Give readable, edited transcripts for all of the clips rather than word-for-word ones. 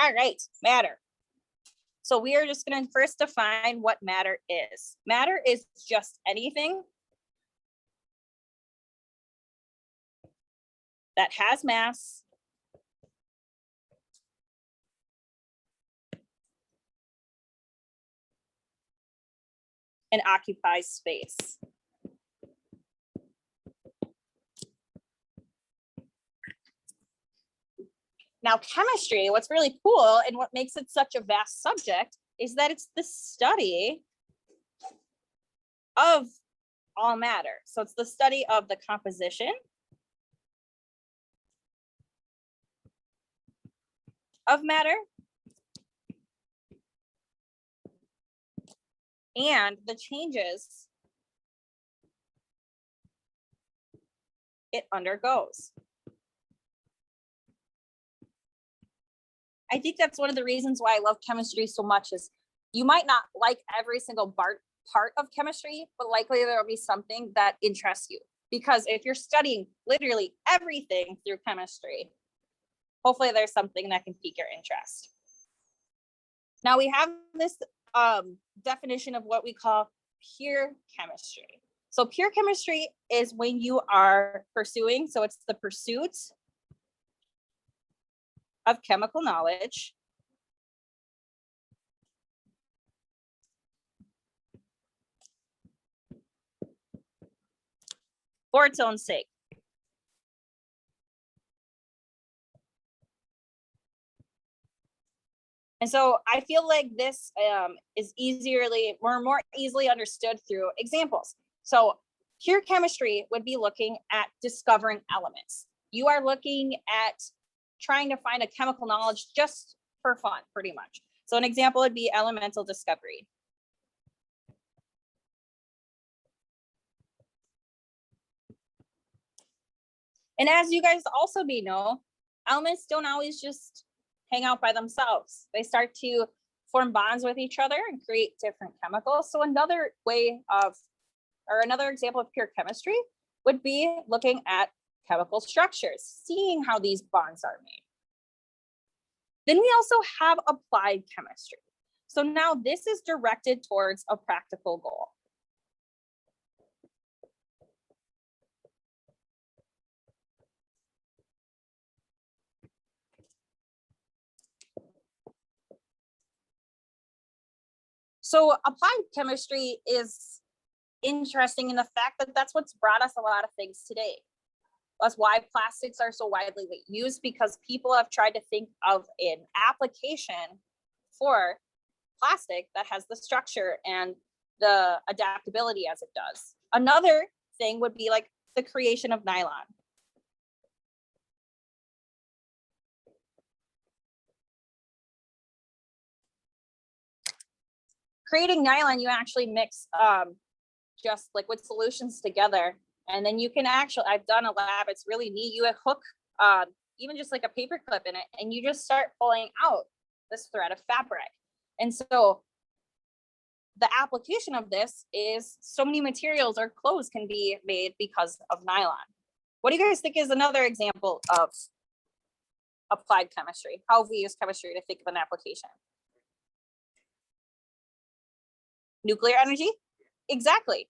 All right, matter. So we are just going to first define what matter is. Matter is just anything that has mass and occupies space. Now, chemistry, what's really cool and what makes it such a vast subject is that it's the study of all matter. So it's the study of the composition of matter and the changes it undergoes. I think that's one of the reasons why I love chemistry so much is you might not like every single part of chemistry, but likely there will be something that interests you. Because if you're studying literally everything through chemistry, hopefully there's something that can pique your interest. Now we have this definition of what we call pure chemistry. So pure chemistry is when you are pursuing, so it's the pursuit of chemical knowledge for its own sake. And so I feel like this is more easily understood through examples. So pure chemistry would be looking at discovering elements. You are looking at trying to find a chemical knowledge just for fun, pretty much. So an example would be elemental discovery. And as you guys also may know, elements don't always just hang out by themselves. They start to form bonds with each other and create different chemicals. So another example of pure chemistry would be looking at chemical structures, seeing how these bonds are made. Then we also have applied chemistry. So now this is directed towards a practical goal. So applied chemistry is interesting in the fact that that's what's brought us a lot of things today. That's why plastics are so widely used, because people have tried to think of an application for plastic that has the structure and the adaptability as it does. Another thing would be like the creation of nylon. Creating nylon, you actually mix just liquid solutions together. And then you can actually, I've done a lab, it's really neat. You hook even just like a paper clip in it, and you just start pulling out this thread of fabric. And so the application of this is so many materials or clothes can be made because of nylon. What do you guys think is another example of applied chemistry? How have we used chemistry to think of an application? Nuclear energy? Exactly.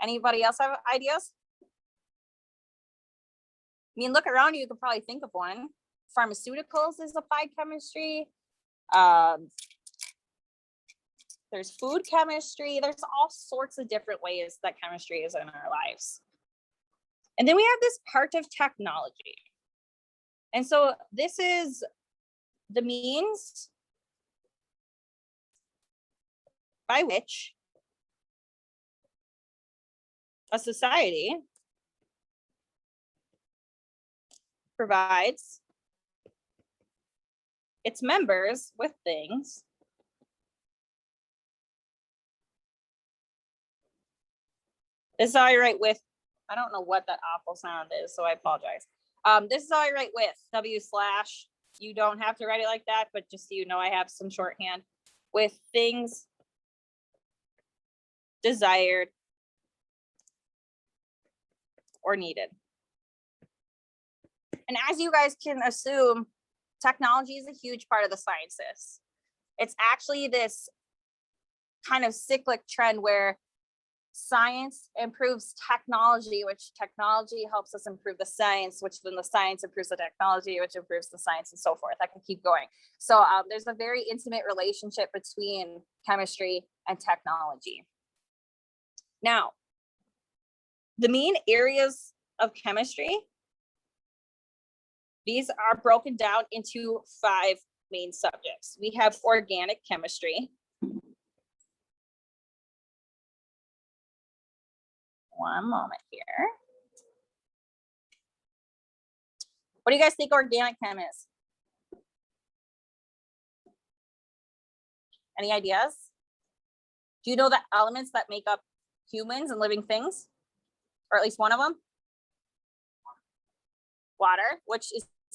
Anybody else have ideas? I mean, look around you, you could probably think of one. Pharmaceuticals is applied chemistry. There's food chemistry. There's all sorts of different ways that chemistry is in our lives. And then we have this part of technology. And so this is the means by which a society provides its members with things this is how I write with, I don't know what that awful sound is, so I apologize. This is how I write with W/. You don't have to write it like that, but just so you know, I have some shorthand. With things desired or needed. And as you guys can assume, technology is a huge part of the sciences. It's actually this kind of cyclic trend where science improves technology, which technology helps us improve the science, which then the science improves the technology, which improves the science, and so forth. I can keep going. So there's a very intimate relationship between chemistry and technology. Now, the main areas of chemistry, these are broken down into 5 main subjects. We have organic chemistry. One moment here. What do you guys think organic chem is? Any ideas? Do you know the elements that make up humans and living things? Or at least one of them? Water, which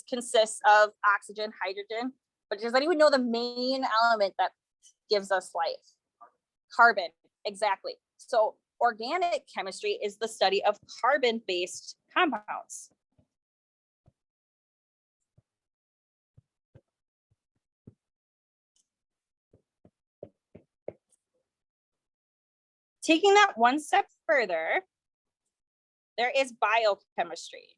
consists of oxygen, hydrogen. But does anyone know the main element that gives us life? Carbon, exactly. So organic chemistry is the study of carbon-based compounds. Taking that one step further, there is biochemistry.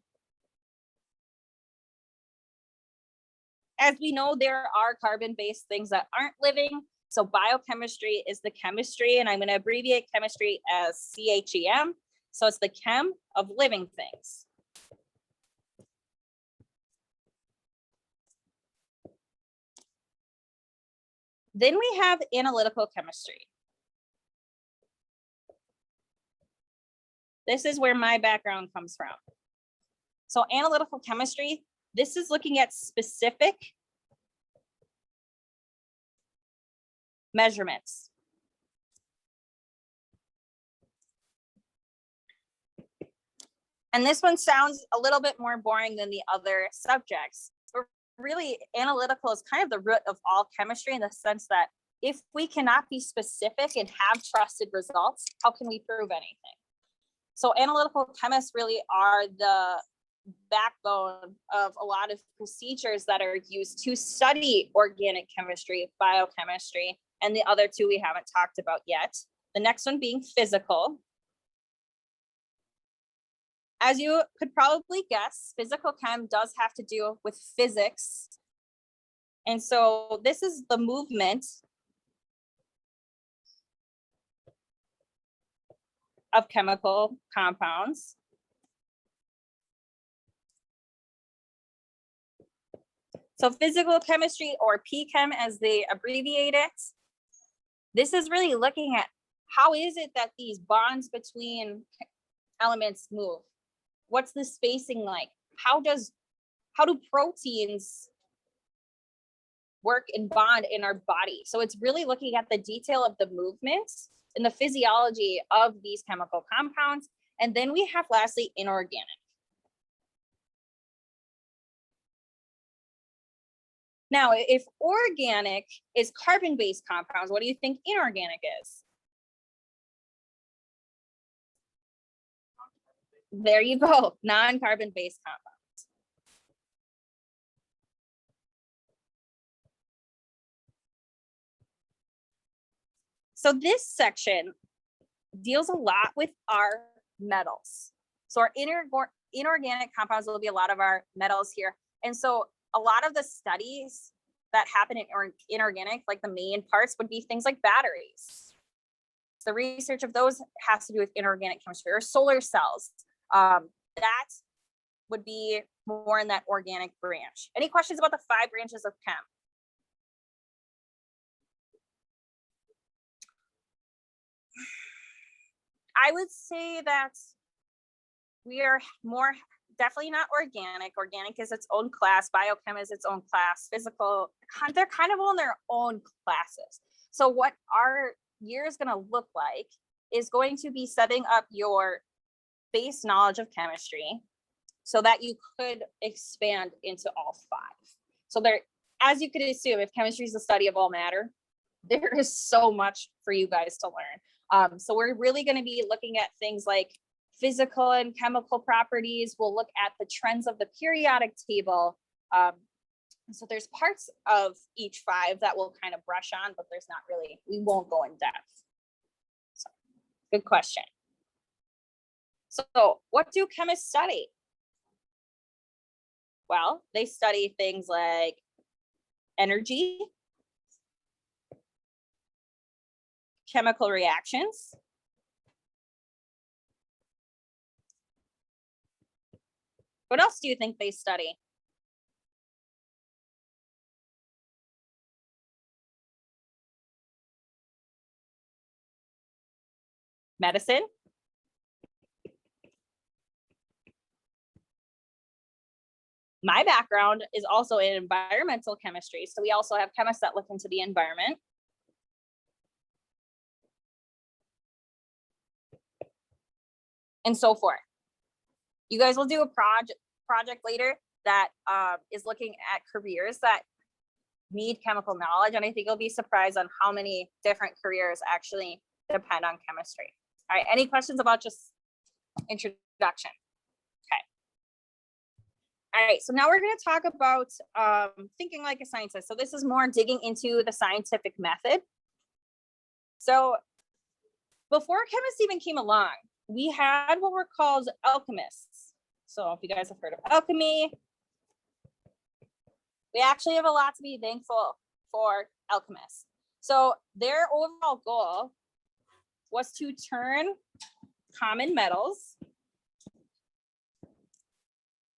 As we know, there are carbon-based things that aren't living. So biochemistry is the chemistry, and I'm going to abbreviate chemistry as CHEM. So it's the chem of living things. Then we have analytical chemistry. This is where my background comes from. So analytical chemistry, this is looking at specific measurements. And this one sounds a little bit more boring than the other subjects. But really, analytical is kind of the root of all chemistry, in the sense that if we cannot be specific and have trusted results, how can we prove anything? So analytical chemists really are the backbone of a lot of procedures that are used to study organic chemistry, biochemistry, and the other 2 we haven't talked about yet. The next one being physical. As you could probably guess, physical chem does have to do with physics. And so this is the movement of chemical compounds. So physical chemistry, or P-Chem as they abbreviate it, this is really looking at how is it that these bonds between elements move? What's the spacing like? How do proteins work and bond in our body? So it's really looking at the detail of the movements and the physiology of these chemical compounds. And then we have lastly, inorganic. Now, if organic is carbon-based compounds, what do you think inorganic is? There you go, non-carbon-based compounds. So this section deals a lot with our metals. So our inorganic compounds will be a lot of our metals here. And so a lot of the studies that happen in inorganic, like the main parts, would be things like batteries. The research of those has to do with inorganic chemistry, or solar cells. That would be more in that organic branch. Any questions about the 5 branches of chem? I would say that we are more definitely not organic. Organic is its own class. Biochem is its own class. Physical, they're kind of on their own classes. So what our year is going to look like is going to be setting up your base knowledge of chemistry so that you could expand into all 5. So there, as you could assume, if chemistry is the study of all matter, there is so much for you guys to learn. So we're really going to be looking at things like physical and chemical properties. We'll look at the trends of the periodic table, So there's parts of each 5 that we'll kind of brush on, but there's not really, we won't go in depth. So, good question. So what do chemists study? Well, they study things like energy, chemical reactions, what else do you think they study? Medicine? My background is also in environmental chemistry, so we also have chemists that look into the environment. And so forth. You guys will do a project later that is looking at careers that need chemical knowledge, and I think you'll be surprised on how many different careers actually depend on chemistry. All right, any questions about just introduction? Okay. All right, so now we're going to talk about thinking like a scientist. So this is more digging into the scientific method. So before chemists even came along, we had what were called alchemists. So if you guys have heard of alchemy, we actually have a lot to be thankful for alchemists. So their overall goal was to turn common metals.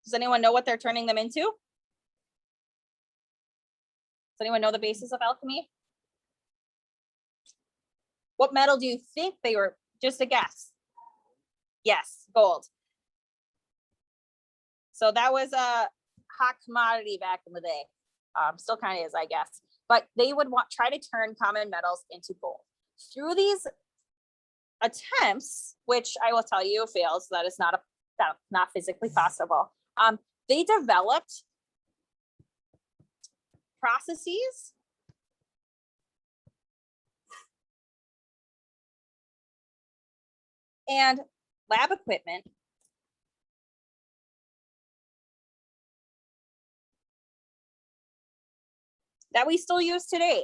Does anyone know what they're turning them into? Does anyone know the basis of alchemy? What metal do you think they were? Just a guess. Yes, gold. So that was a hot commodity back in the day. Still kind of is, I guess. But they would try to turn common metals into gold. Through these attempts, which I will tell you fails, that is not physically possible. They developed processes and lab equipment that we still use today.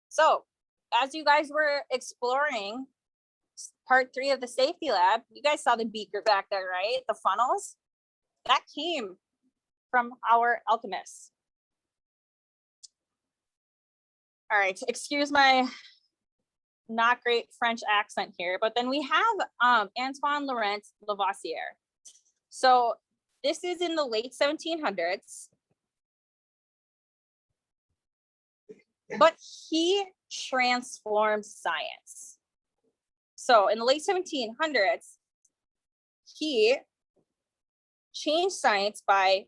So as you guys were exploring part 3 of the safety lab, you guys saw the beaker back there, right? The funnels, that came from our alchemists. All right, excuse my not great French accent here, but then we have Antoine Laurent Lavoisier. So this is in the late 1700s. But he transformed science. So in the late 1700s, he changed science by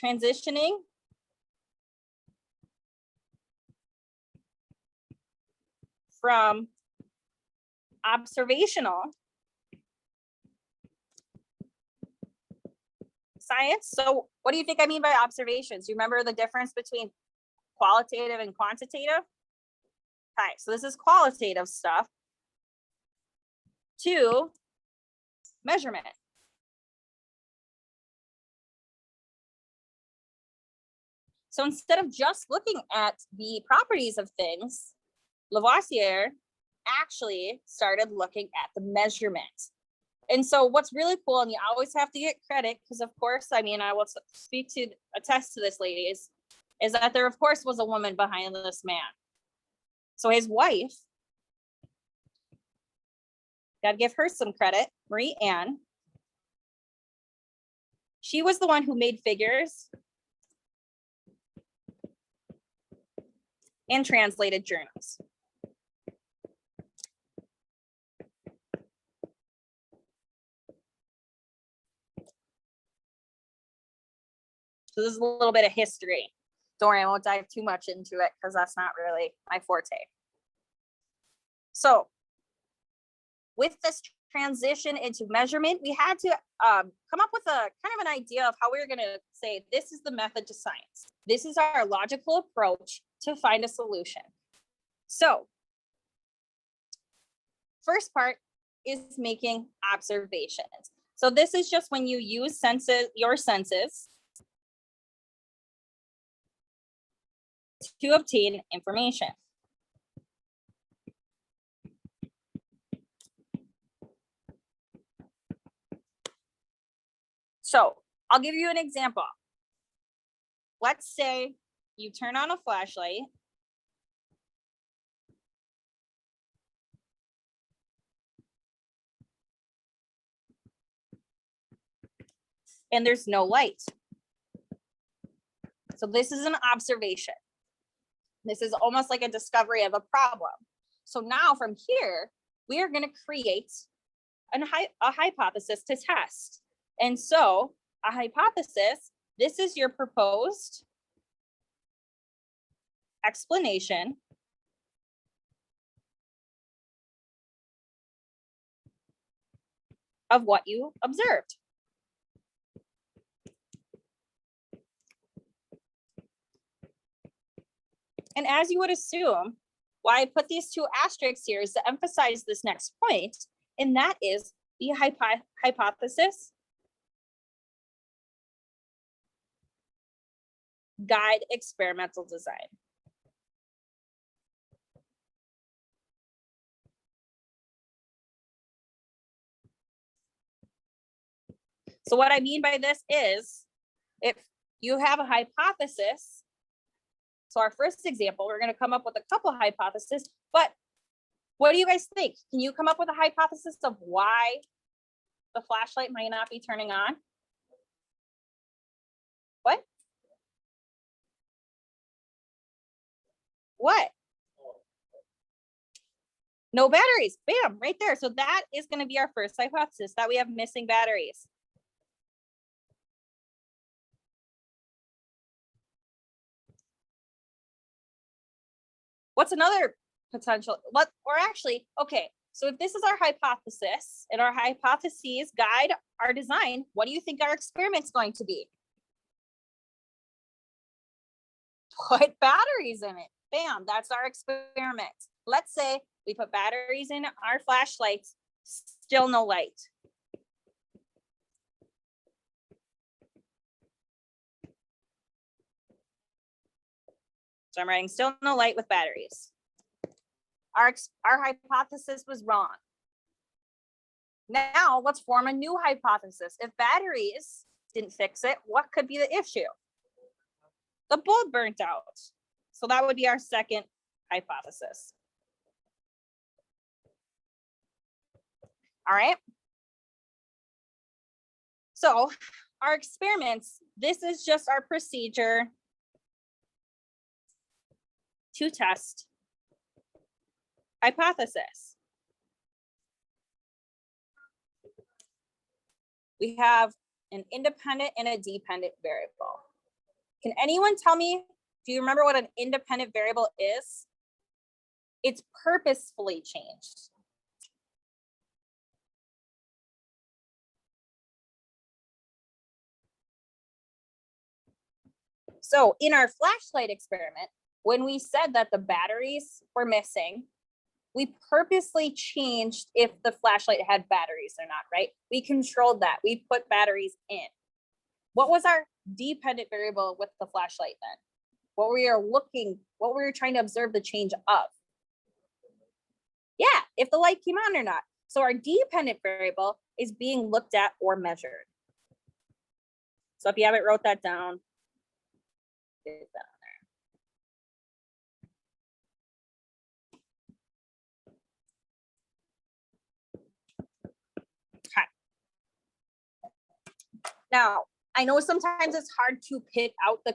transitioning from observational science. So what do you think I mean by observations? You remember the difference between qualitative and quantitative? Okay, so this is qualitative stuff to measurement. So instead of just looking at the properties of things, Lavoisier actually started looking at the measurement. And so what's really cool, and you always have to get credit, because of course, I mean, I will attest to this, ladies, is that there, of course, was a woman behind this man. So his wife, gotta give her some credit, Marie Anne. She was the one who made figures and translated journals. So this is a little bit of history. Don't worry, I won't dive too much into it because that's not really my forte. So with this transition into measurement, we had to come up with a kind of an idea of how we were going to say, this is the method to science. This is our logical approach to find a solution. So first part is making observations. So this is just when you use your senses to obtain information. So I'll give you an example. Let's say you turn on a flashlight and there's no light. So this is an observation. This is almost like a discovery of a problem. So now from here, we are going to create a hypothesis to test. And so a hypothesis, this is your proposed explanation of what you observed. And as you would assume, why I put these two asterisks here is to emphasize this next point, and that is the hypothesis guide experimental design. So what I mean by this is, if you have a hypothesis, so our first example, we're going to come up with a couple of hypotheses, but what do you guys think? Can you come up with a hypothesis of why the flashlight might not be turning on? What? What? No batteries. Bam, right there. So that is going to be our first hypothesis, that we have missing batteries. What's another potential? Or actually, okay, so if this is our hypothesis and our hypotheses guide our design, what do you think our experiment's going to be? Put batteries in it. Bam, that's our experiment. Let's say we put batteries in our flashlights, still no light. So I'm writing still no light with batteries. Our hypothesis was wrong. Now let's form a new hypothesis. If batteries didn't fix it, what could be the issue? The bulb burnt out. So that would be our second hypothesis. All right. So our experiments, this is just our procedure to test hypothesis. We have an independent and a dependent variable. Can anyone tell me, do you remember what an independent variable is? It's purposefully changed. So in our flashlight experiment, when we said that the batteries were missing, we purposely changed if the flashlight had batteries or not, right? We controlled that. We put batteries in. What was our dependent variable with the flashlight then? What we were trying to observe the change of? Yeah, if the light came on or not. So our dependent variable is being looked at or measured. So if you haven't wrote that down, get that on there. Okay. Now, I know sometimes it's hard to pick out the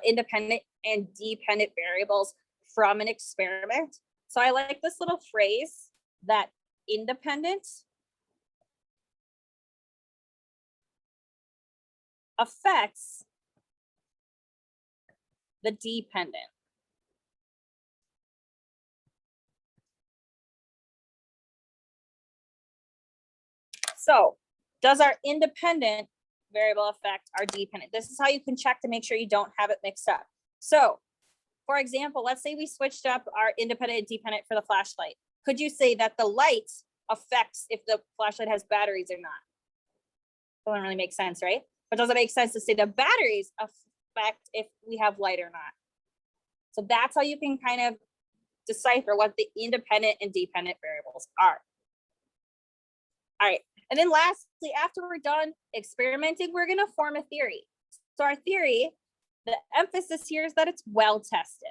independent and dependent variables from an experiment. So I like this little phrase that independent affects the dependent. So does our independent variable affect our dependent? This is how you can check to make sure you don't have it mixed up. So for example, let's say we switched up our independent and dependent for the flashlight. Could you say that the light affects if the flashlight has batteries or not? Doesn't really make sense, right? But does it make sense to say the batteries affect if we have light or not? So that's how you can kind of decipher what the independent and dependent variables are. All right. And then lastly, after we're done experimenting, we're going to form a theory. So our theory, the emphasis here is that it's well tested.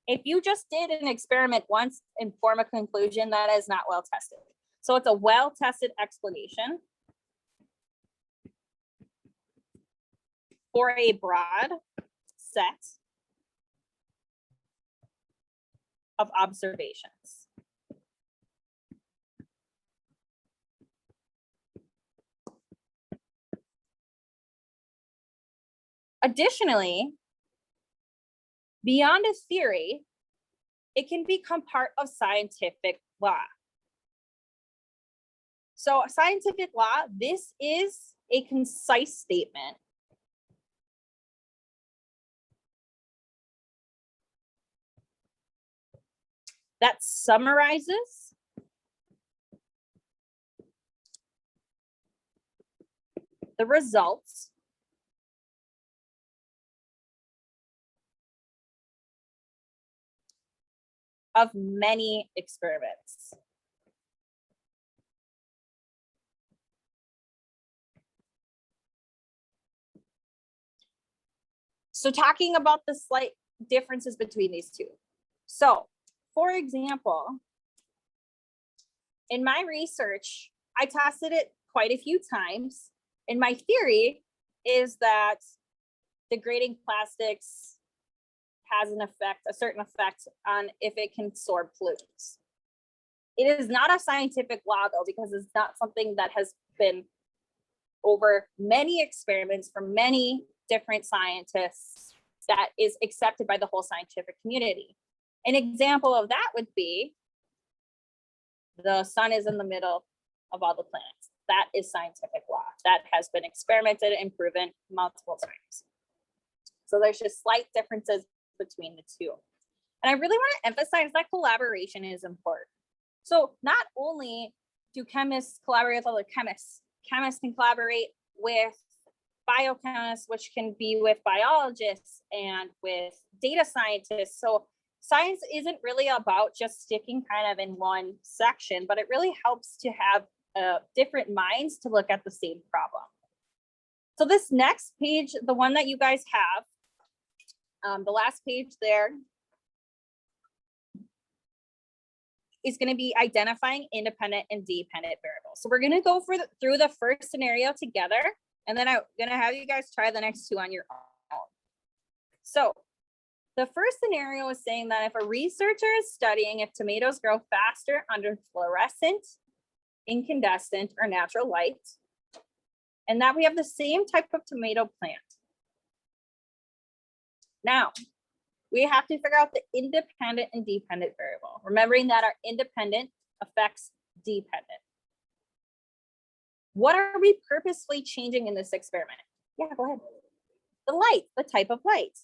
If you just did an experiment once and form a conclusion, that is not well tested. So it's a well-tested explanation for a broad set of observations. Additionally, beyond a theory, it can become part of scientific law. So scientific law, this is a concise statement that summarizes the results of many experiments. So talking about the slight differences between these two. So, for example, in my research, I tested it quite a few times, and my theory is that degrading plastics has an effect, a certain effect on if it can absorb pollutants. It is not a scientific law though, because it's not something that has been over many experiments from many different scientists that is accepted by the whole scientific community. An example of that would be the sun is in the middle of all the planets. That is scientific law. That has been experimented and proven multiple times. So there's just slight differences between the two. And I really want to emphasize that collaboration is important. So not only do chemists collaborate with other chemists, chemists can collaborate with biochemists, which can be with biologists and with data scientists. So science isn't really about just sticking kind of in one section, but it really helps to have different minds to look at the same problem. So this next page, the one that you guys have, the last page there, is going to be identifying independent and dependent variables. So we're going to go through the first scenario together, and then I'm going to have you guys try the next two on your own. So the first scenario is saying that if a researcher is studying if tomatoes grow faster under fluorescent, incandescent, or natural light, and that we have the same type of tomato plant. Now, we have to figure out the independent and dependent variable, remembering that our independent affects dependent. What are we purposefully changing in this experiment? Yeah, go ahead. The light, the type of light.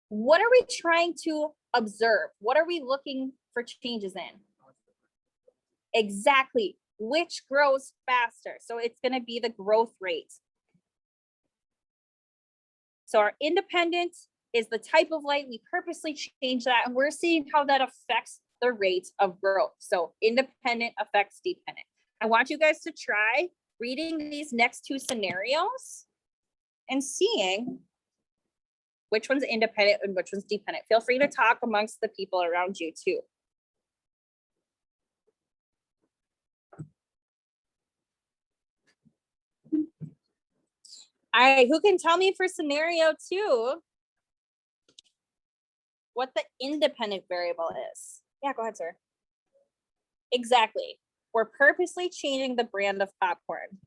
What are we trying to observe? What are we looking for changes in? Exactly. Which grows faster? So it's going to be the growth rate. So our independent is the type of light. We purposely change that, and we're seeing how that affects the rate of growth. So independent affects dependent. I want you guys to try reading these next two scenarios and seeing which one's independent and which one's dependent. Feel free to talk amongst the people around you too. All right, who can tell me for scenario 2 what the independent variable is? Yeah, go ahead, sir. Exactly. We're purposely changing the brand of popcorn.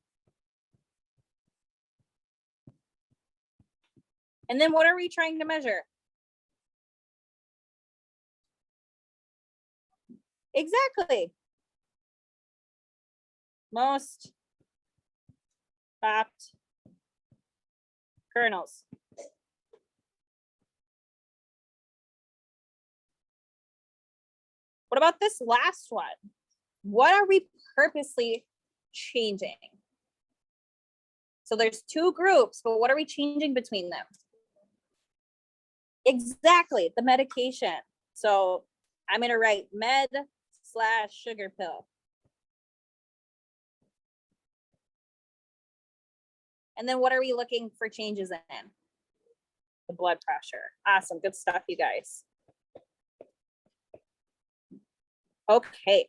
And then what are we trying to measure? Exactly. Most popped kernels. What about this last one? What are we purposely changing? So there's two groups, but what are we changing between them? Exactly, the medication. So I'm going to write med/sugar pill. And then what are we looking for changes in? The blood pressure. Awesome. Good stuff, you guys. Okay.